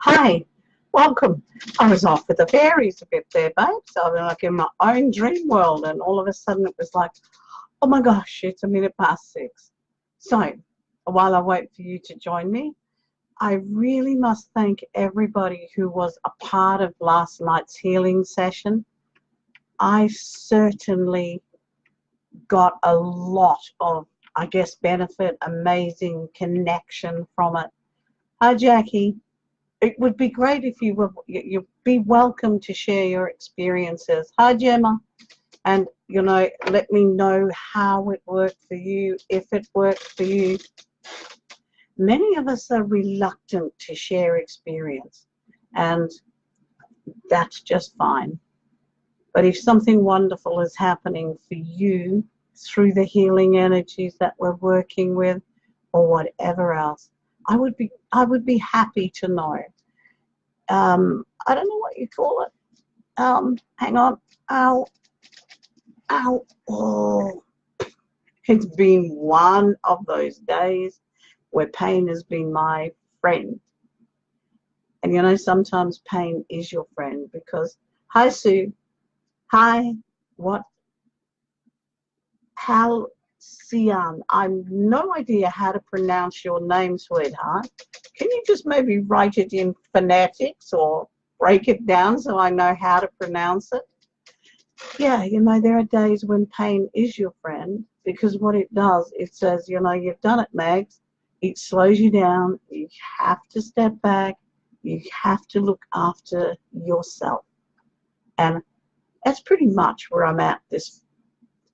Hi, welcome. I was off with the fairies a bit there, babe. So I was like in my own dream world, and all of a sudden it was like, oh my gosh, it's 6:01. So while I wait for you to join me, I really must thank everybody who was a part of last night's healing session. I certainly got a lot of, benefit, amazing connection from it. Hi, Jackie. It would be great if you'd be welcome to share your experiences. Hi, Gemma. And, let me know how it worked for you, if it worked for you. Many of us are reluctant to share experience, and that's just fine. But if something wonderful is happening for you through the healing energies that we're working with or whatever else, I would be happy to know. I don't know what you call it. Hang on. Ow. Ow. Oh. It's been one of those days where pain has been my friend. And sometimes pain is your friend because, hi, Sue. Hi. What? Halcyon. I've no idea how to pronounce your name, sweetheart. Can you just maybe write it in phonetics or break it down so I know how to pronounce it? Yeah, there are days when pain is your friend because what it does, it says, you've done it, Mags. It slows you down. You have to step back. You have to look after yourself. And that's pretty much where I'm at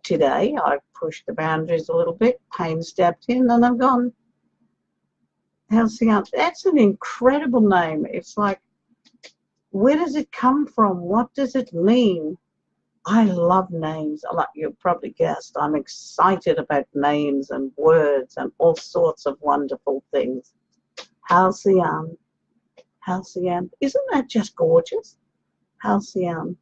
today. I've pushed the boundaries a little bit. Pain stepped in and I've gone, Halcyon. That's an incredible name. It's like, where does it come from? What does it mean? I love names. Like you probably guessed, I'm excited about names and words and all sorts of wonderful things. Halcyon. Halcyon. Isn't that just gorgeous? Halcyon.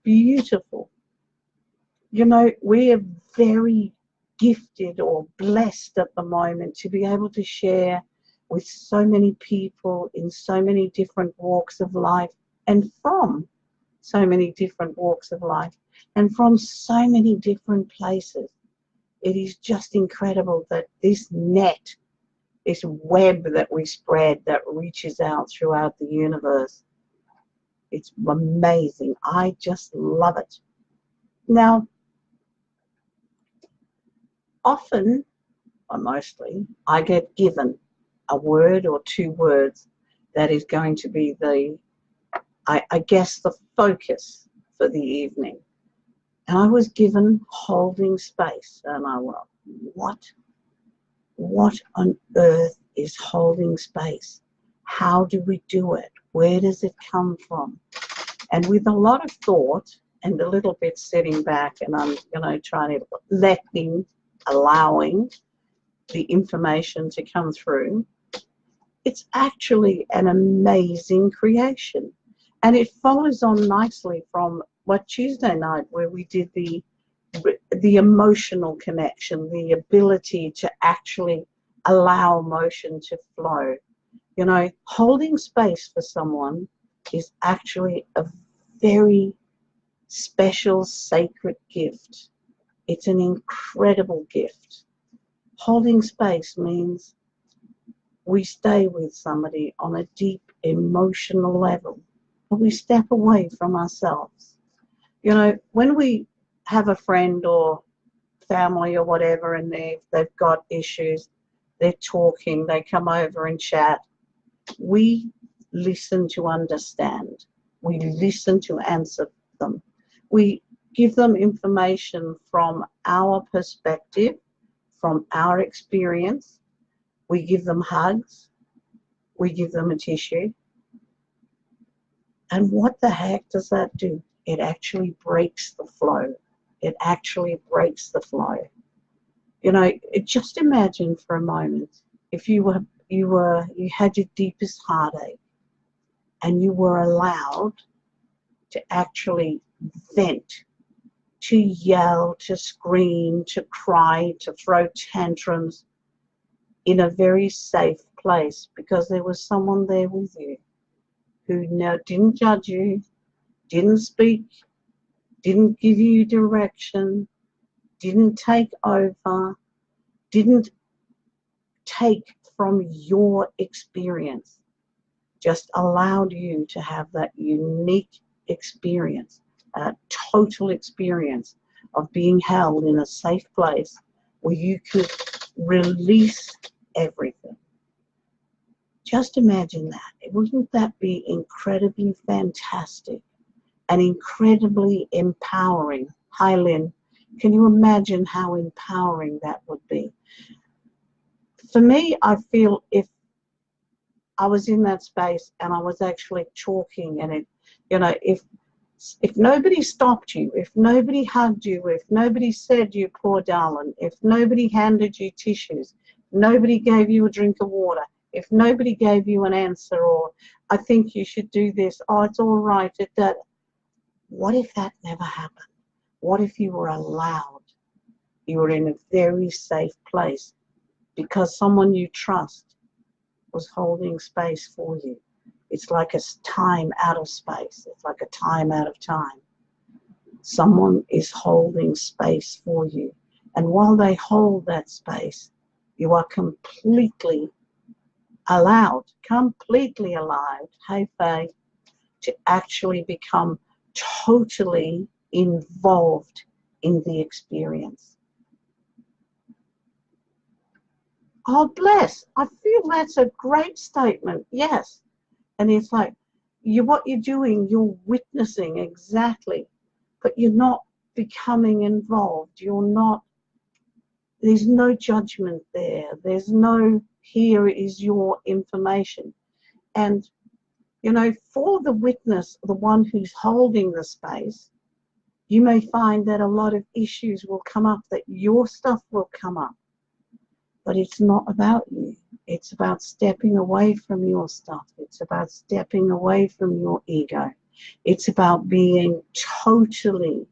Beautiful. We are very gifted or blessed at the moment to be able to share with so many people in so many different walks of life and from so many different walks of life and from so many different places. It is just incredible that this net, this web that we spread that reaches out throughout the universe, it's amazing. I just love it. Now, often, or mostly, I get given a word or two words that is going to be the focus for the evening. And I was given holding space. And I went, what on earth is holding space? How do we do it? Where does it come from? And with a lot of thought and a little bit sitting back, and I'm trying to allowing the information to come through, it's actually an amazing creation. And it follows on nicely from what Tuesday night, where we did the emotional connection, the ability to actually allow emotion to flow. Holding space for someone is actually a very special, sacred gift. It's an incredible gift. Holding space means we stay with somebody on a deep emotional level, but we step away from ourselves. When we have a friend or family or whatever and they've got issues, they're talking, they come over and chat, we listen to understand. We listen to answer them. We give them information from our perspective, from our experience. We give them hugs. We give them a tissue. And what the heck does that do? It actually breaks the flow. It actually breaks the flow. Just imagine for a moment if you had your deepest heartache and you were allowed to actually vent, to yell, to scream, to cry, to throw tantrums in a very safe place because there was someone there with you who didn't judge you, didn't speak, didn't give you direction, didn't take over, didn't take from your experience, just allowed you to have that unique experience, a total experience of being held in a safe place where you could release everything. Just imagine that. Wouldn't that be incredibly fantastic and incredibly empowering? Hi, Lynn. Can you imagine how empowering that would be? For me, I feel if I was in that space and I was actually talking, and it, you know, if nobody stopped you, if nobody hugged you, if nobody said you poor darling, if nobody handed you tissues, nobody gave you a drink of water, if nobody gave you an answer, or I think you should do this, oh, it's all right, what if that never happened? What if you were allowed, you were in a very safe place because someone you trust was holding space for you? It's like a time out of space. It's like a time out of time. Someone is holding space for you. And while they hold that space, you are completely allowed, hey Faye, to actually become totally involved in the experience. Oh, bless. I feel that's a great statement. Yes. And it's like, what you're doing, you're witnessing exactly, but you're not becoming involved. There's no judgment there. There's no, here is your information. And, you know, for the witness, the one who's holding the space, you may find that a lot of issues will come up, that your stuff will come up. But it's not about you. It's about stepping away from your stuff. It's about stepping away from your ego. It's about being totally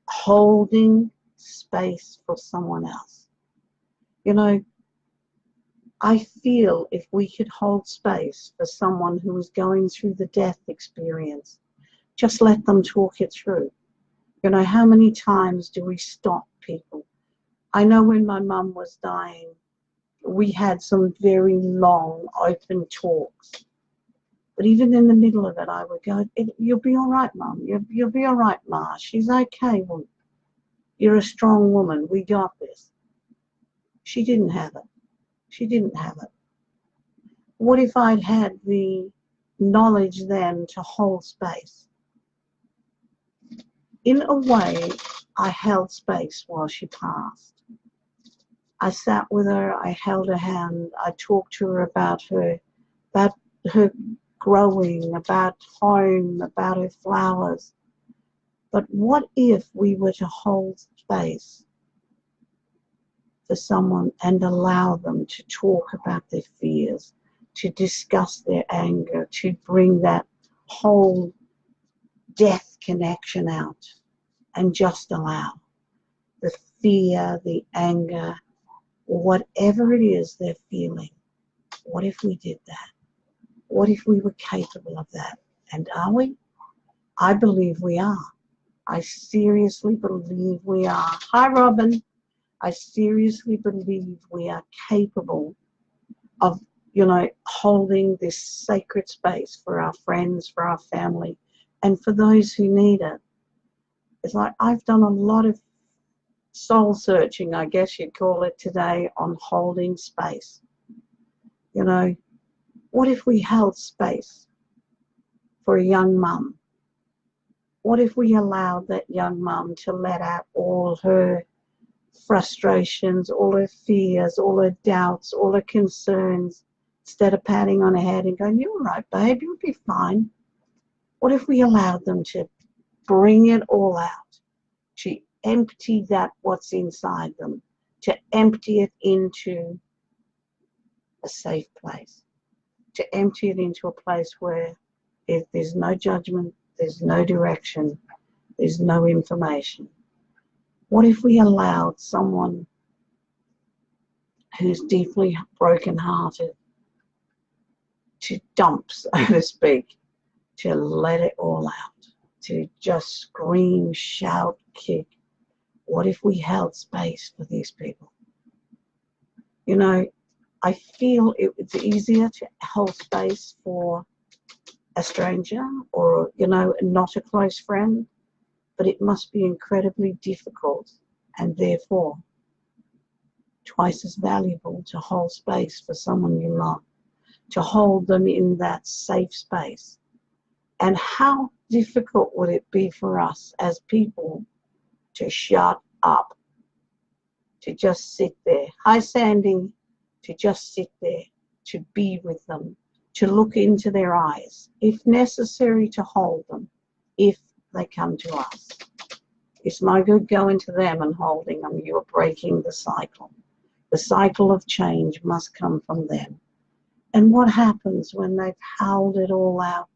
holding space for someone else. You know, I feel if we could hold space for someone who is going through the death experience, just let them talk it through. You know, how many times do we stop people? I know when my mum was dying, we had some very long, open talks. But even in the middle of it, I would go, you'll be all right, Mum. You'll be all right, Ma. She's okay. Well, you're a strong woman. We got this. She didn't have it. She didn't have it. What if I'd had the knowledge then to hold space? In a way, I held space while she passed. I sat with her, I held her hand, I talked to her about her growing, about home, about her flowers. But what if we were to hold space for someone and allow them to talk about their fears, to discuss their anger, to bring that whole death connection out, and just allow the fear, the anger, whatever it is they're feeling? What if we did that? What if we were capable of that? And are we? I believe we are. I seriously believe we are. Hi, Robin. I seriously believe we are capable of, you know, holding this sacred space for our friends, for our family, and for those who need it. It's like I've done a lot of soul searching, I guess you'd call it, today on holding space. You know, what if we held space for a young mum? What if we allowed that young mum to let out all her frustrations, all her fears, all her doubts, all her concerns, instead of patting on her head and going, you're all right, babe, you'll be fine? What if we allowed them to bring it all out, to empty that what's inside them, to empty it into a safe place, to empty it into a place where there's no judgment, there's no direction, there's no information? What if we allowed someone who's deeply broken-hearted, to dump, so to speak, to let it all out, to just scream, shout, kick. What if we held space for these people? You know, I feel it's easier to hold space for a stranger or, you know, not a close friend, but it must be incredibly difficult and therefore twice as valuable to hold space for someone you love, to hold them in that safe space. And how difficult would it be for us as people to shut up, to just sit there? Hi, Sandy. To just sit there, to be with them, to look into their eyes, if necessary, to hold them, if they come to us. It's no good going to them and holding them. You are breaking the cycle. The cycle of change must come from them. And what happens when they've howled it all out